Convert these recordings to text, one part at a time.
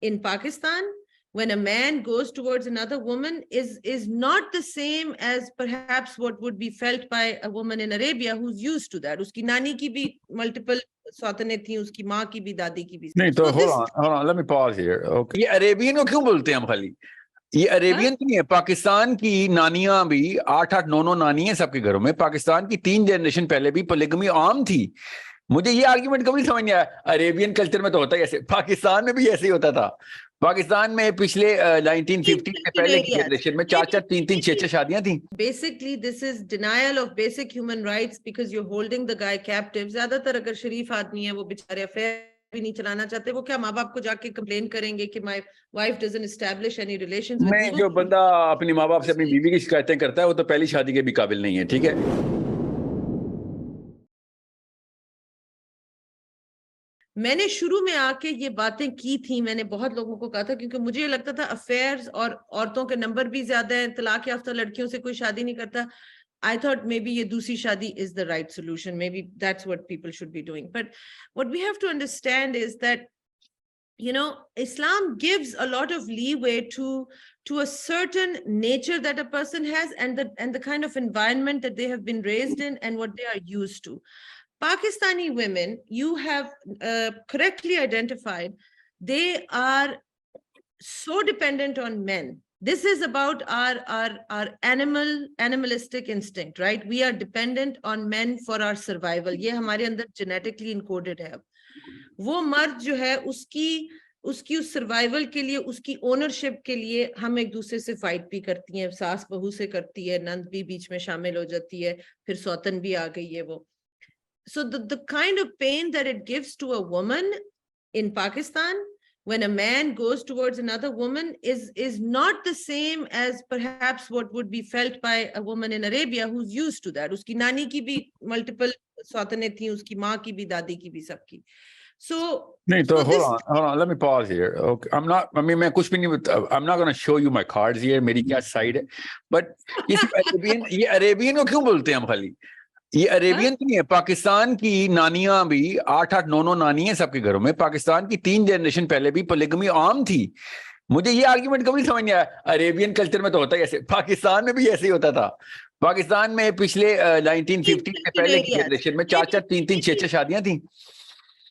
in Pakistan, when a man goes towards another woman, is not the same as perhaps what would be felt by a woman in Arabia who's used to that. Uski nani ki bhi multiple सौतने थी, uski maa ki bhi, dadi ki bhi. नहीं तो hold on, let me pause here. Okay. ये Arabian को क्यों बोलते हैं हम खाली? ये अरेबियन नहीं है, पाकिस्तान की नानियां भी 8-8 9-9 नानी है सबके घरों में। पाकिस्तान की 3 जनरेशन पहले भी पोलिगमी आम थी। मुझे ये आर्ग्यूमेंट कभी समझ नहीं आया। अरेबियन कल्चर में तो होता ही ऐसे, पाकिस्तान में भी ऐसे ही होता था। पाकिस्तान में पिछले 1950 से पहले की जनरेशन में 4-4 3-3 6-6 शादियां थी। Basically this is denial of basic human rights because you holding the guy captive. ज्यादातर अगर शरीफ आदमी है वो बेचारे अफेयर भी नहीं चलाना चाहते, वो क्या माँ बाप को जाके कंप्लेन करेंगे कि my wife doesn't establish any relations with नहीं, जो बंदा अपनी माँ बाप से अपनी बीवी की शिकायतें करता है वो तो पहली शादी के भी काबिल नहीं है। ठीक है, मैंने शुरू में आके ये बातें की थी, मैंने बहुत लोगों को कहा था, क्योंकि मुझे लगता था अफेयर्स और औरतों के नंबर भी ज्यादा हैं, तलाक याफ्ता लड़कियों से कोई शादी नहीं करता। I thought maybe ये दूसरी शादी is the right solution. Maybe that's what people should be doing. But what we have to understand is that, you know, Islam gives a lot of leeway to a certain nature that a person has and the kind of environment that they have been raised in and what they are used to. Pakistani women, you have correctly identified, they are so dependent on men. This is about our animalistic instinct, right? We are dependent on men for our survival. ये हमारे अंदर genetically encoded है। वो मर्द जो है उसकी उस सर्वाइवल के लिए, उसकी ओनरशिप के लिए हम एक दूसरे से फाइट भी करती हैं, सास बहू से करती है, नंद भी बीच में शामिल हो जाती है, फिर सौतन भी आ गई है वो। So the kind of pain that it gives to a woman in Pakistan when a man goes towards another woman is not the same as perhaps what would be felt by a woman in Arabia who's used to that. Uski nani ki bhi multiple सौतने थी, उसकी माँ की भी, दादी की भी, सबकी। So नहीं तो hold on, let me pause here. Okay, I'm not going to show you my cards here, मेरी क्या साइड है, but ये अरेबियन को क्यों बोलते हैं हम खाली? ये अरेबियन नहीं है, पाकिस्तान की नानियां भी 8-8 9-9 नानी है सबके घरों में। पाकिस्तान की 3 जनरेशन पहले भी पोलिगमी आम थी। मुझे ये आर्ग्यूमेंट कभी समझ नहीं आया। अरेबियन कल्चर में तो होता ही ऐसे, पाकिस्तान में भी ऐसे ही होता था। पाकिस्तान में पिछले 1950 से पहले की जनरेशन में 4-4 3-3 6-6 शादियां थी।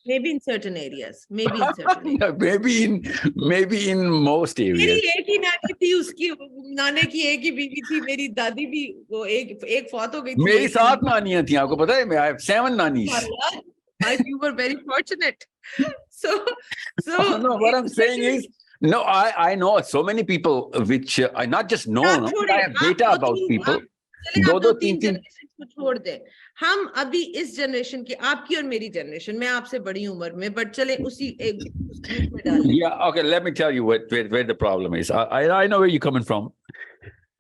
Maybe in certain areas, maybe in certain areas. maybe in most areas. मेरी एक ही नानी थी, उसकी नाने की एक ही बीवी थी, मेरी दादी भी वो एक फौत हो गई थी। मेरी 7 नानियां थी, आपको पता है? मैं I have 7 nannies. You were very fortunate. So no, what I'm saying is, no, I know so many people which I not just know, I have data about people. 2-3 generation को छोड़ दे, हम अभी इस जनरेशन की, आपकी और मेरी generation, मैं आपसे बड़ी उम्र में, बट चले उसी एक ग्रुप में डाल। Yeah, okay, let me tell you where the problem is. I know where you're coming from.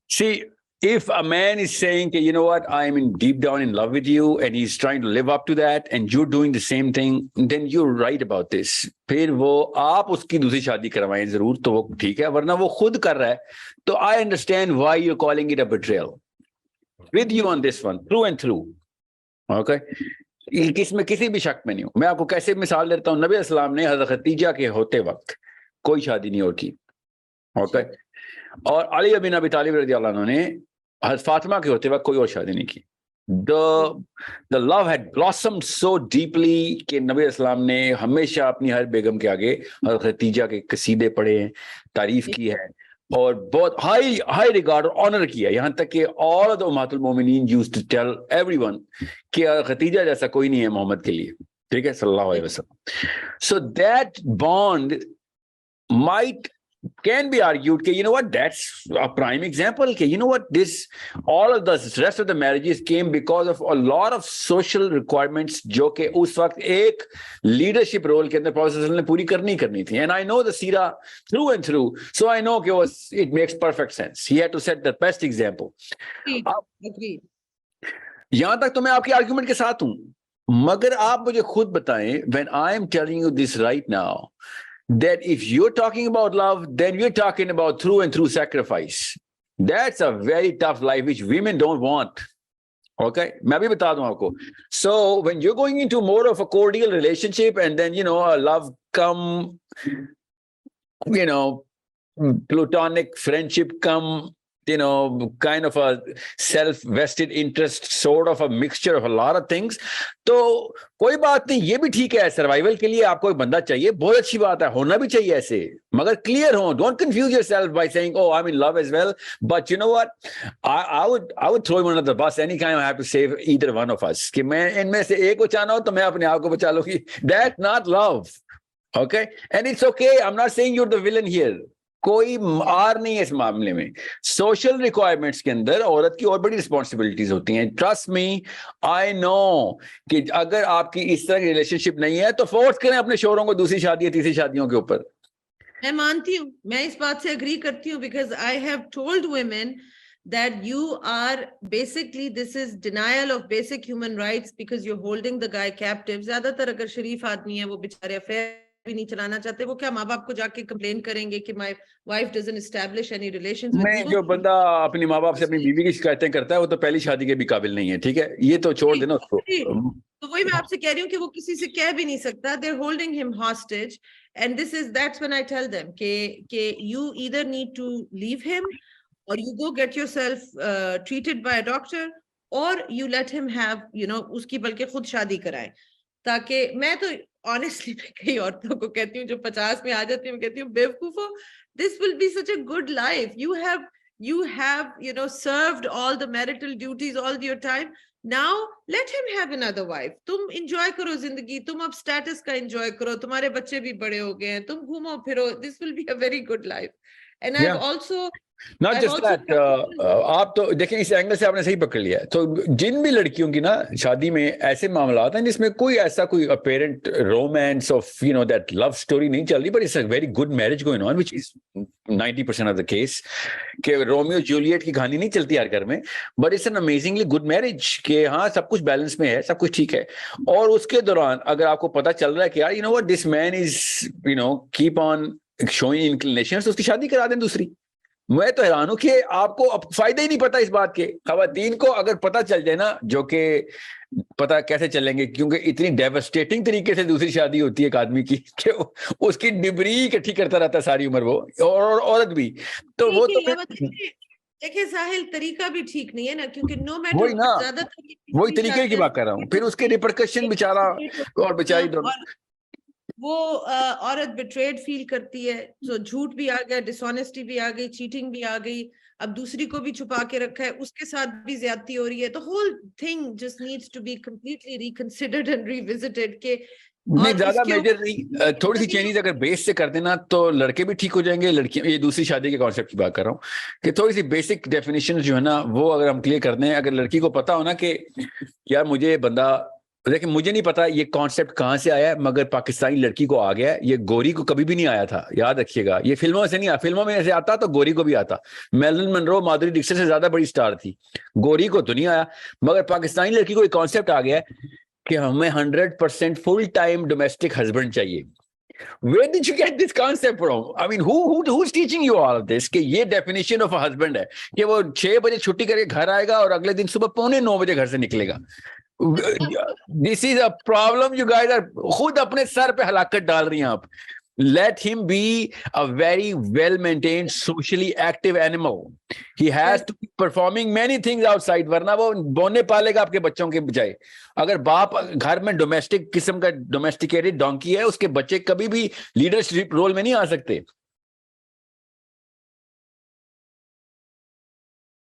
See, if a man is saying, you know what, I'm deep down in love with you, and he's trying to live up to that, and you're doing the same thing, then you're right about this. फिर वो आप उसकी दूसरी शादी करवाएं जरूर, तो वो ठीक है, वरना वो खुद कर रहा है, तो I understand why you're calling it a betrayal. With you on this one, through and through. Okay? इसमें किसी भी शक में नहीं हूं। मैं आपको कैसे मिसाल देता हूं, नबी अस्सलाम ने हज़रत खदीजा के होते वक्त कोई शादी नहीं और की। ओके? और अली बिन अबी तालिब रज़ियल्लाहु अन्हु ने हज़रत फातिमा के होते वक्त कोई और शादी नहीं की। The love had blossomed so deeply कि नबी अस्सलाम ने हमेशा अपनी हर बेगम के आगे हज़रत खदीजा के कसीदे पढ़े हैं, तारीफ की है, और बहुत हाई रिगार्ड और ऑनर किया, यहाँ तक कि ऑल ऑफ द उम्मतुल मोमिनीन यूज्ड टू टेल एवरीवन कि खदीजा जैसा कोई नहीं है मोहम्मद के लिए, ठीक है, सल्लल्लाहु अलैहि वसल्लम। So that bond might can be argued कि you know what, that's a prime example कि you know what, all of the rest of the marriages came because of a lot of social requirements जो कि उस वक्त एक leadership role के अंदर professor ने पूरी करनी थी। And I know the Sira through and through, so I know कि it makes perfect sense. He had to set the best example. यहाँ तक तो मैं आपकी आर्गुमेंट के साथ हूँ, मगर आप मुझे खुद बताएं, when I am telling you this right now, that if you're talking about love, then you're talking about through and through sacrifice. That's a very tough life which women don't want. Okay, मैं भी बता दूं आपको. So when you're going into more of a cordial relationship and then, you know, a love come you know, platonic friendship come, you know, kind of a self-vested interest, sort of a mixture of a lot of things. तो कोई बात नहीं, ये भी ठीक है, survival के लिए आपको एक बंदा चाहिए, बहुत अच्छी बात है, होना भी चाहिए ऐसे, मगर क्लियर हो, don't confuse yourself by saying oh I'm in love as well, but you know what, I would throw him under the bus anytime I have to save either one of us, कि मैं इनमें से एक को चाहना हो तो मैं अपने आप को बचा लूंगी. That's not love. Okay, and it's okay, I'm not saying you're the villain here. कोई आर नहीं है इस मामले में. सोशल रिक्वायरमेंट्स के अंदर औरत की और बड़ी रिस्पॉन्सिबिलिटीज होती हैं. ट्रस्ट मी, आई नो कि अगर आपकी इस तरह की रिलेशनशिप नहीं है तो फोर्स करें अपने शोहरों को दूसरी शादी या तीसरी शादियों के ऊपर. मैं मानती हूँ, मैं इस बात से एग्री करती हूँ, because I have told women that you are basically, this is denial of basic human rights because you're holding the guy captive. ज्यादातर अगर शरीफ आदमी है वो बेचारे अफेयर भी नहीं चलाना चाहते, वो क्या माँ बाप को जाके कंप्लेन करेंगे कि my wife doesn't establish any relations with नहीं, you? जो बंदा अपनी माँ बाप से अपनी बीवी की शिकायतें करता है वो तो पहली शादी के भी काबिल नहीं है. ठीक है, ये तो छोड़ देना उसको. तो वही मैं आपसे कह रही हूँ कि वो किसी से कह भी नहीं सकता. They're holding him hostage, and that's when I tell them कि you either need to leave him, or you go get yourself treated by a doctor, or you let him have, you know, उसकी बल्कि खुद शादी कराएं. ताकि मैं तो honestly मैं कई औरतों को कहती हूँ जो 50 में आ जाती हूँ, कहती हूँ बेवकूफो, this will be such a good life. You have you know served all the marital duties all your time. Now let him have another wife. तुम enjoy करो जिंदगी, तुम अब status का enjoy करो, तुम्हारे बच्चे भी बड़े हो गए हैं, तुम घूमो फिरो. This will be a very good life. And Yeah. I've also Not just that, आप तो देखें इस एंगल से आपने सही पकड़ लिया. तो जिन भी लड़कियों की ना शादी में ऐसे मामलात हैं जिसमें कोई ऐसा कोई apparent romance of, you know, that love story नहीं चल रही, but it's a very good marriage going on, which is 90% of the case, कि रोमियो जूलियट की कहानी नहीं चलती हर घर में, but it's an amazingly good marriage, कि हाँ सब कुछ बैलेंस में है, सब कुछ ठीक है. और उसके दौरान अगर आपको पता चल रहा है कि यार you know what, this man is, you know, keep on showing inclinations, तो उसकी शादी करा दें दूसरी. मैं तो हैरान हूं कि आपको अब फायदा ही नहीं पता इस बात के. खवातीन को अगर पता चल जाए ना, जो कि पता कैसे चलेंगे, क्योंकि इतनी डेवस्टेटिंग तरीके से दूसरी शादी होती है एक आदमी की कि उसकी डिबरी इकट्ठी करता रहता है सारी उम्र वो, और औरत भी. तो वो तो देखिए साहिल, तरीका भी ठीक नहीं है ना, क्योंकि नो मैटर वही ना, ज्यादातर वही तरीके की बात कर रहा हूँ. फिर उसके रिपरकशन बेचारा और बेचारी दोनों, वो औरत बिट्रेड फील करती है, तो झूठ भी आ गया, डिसऑनेस्टी भी आ गई, चीटिंग भी आ गई, अब दूसरी को भी छुपा के रखा है, उसके साथ भी ज्यादती हो रही है. तो whole thing just needs to be completely reconsidered and revisited. के नहीं ज्यादा मेजर नहीं, थोड़ी सी चेंजेस अगर बेस से कर देना तो लड़के भी ठीक हो जाएंगे. लड़कियां, ये दूसरी शादी के कॉन्सेप्ट की बात कर रहा हूँ, कि थोड़ी सी बेसिक डेफिनेशन जो है ना वो अगर हम क्लियर कर दें. अगर लड़की को पता हो ना कि यार मुझे ये बंदा, देखिए मुझे नहीं पता ये कॉन्सेप्ट कहाँ से आया है, मगर पाकिस्तानी लड़की को आ गया है. ये गोरी को कभी भी नहीं आया था, याद रखिएगा. ये फिल्मों से नहीं आया, फिल्मों में ऐसे आता तो गोरी को भी आता. मेरिलिन मनरो माधुरी दीक्षित से ज्यादा बड़ी स्टार थी, गोरी को तो नहीं आया. मगर पाकिस्तानी लड़की को एक कॉन्सेप्ट आ गया है कि हमें 100% फुल टाइम डोमेस्टिक हस्बैंड चाहिए. Where did you get this concept from? I mean, who's teaching you all of this? कि ये definition of a husband है कि वो 6 बजे छुट्टी करके घर आएगा और अगले दिन सुबह 8:45 बजे घर से निकलेगा. This is a problem you guys are खुद अपने सर पे हलाकत डाल रही हैं आप. Let him be a very well-maintained, socially active animal. He has to be performing many things outside, वरना वो बोने पालेगा आपके बच्चों के बजाय. अगर बाप घर में डोमेस्टिक किस्म का डोमेस्टिकेटेड डोंकी है, उसके बच्चे कभी भी लीडरशिप रोल में नहीं आ सकते.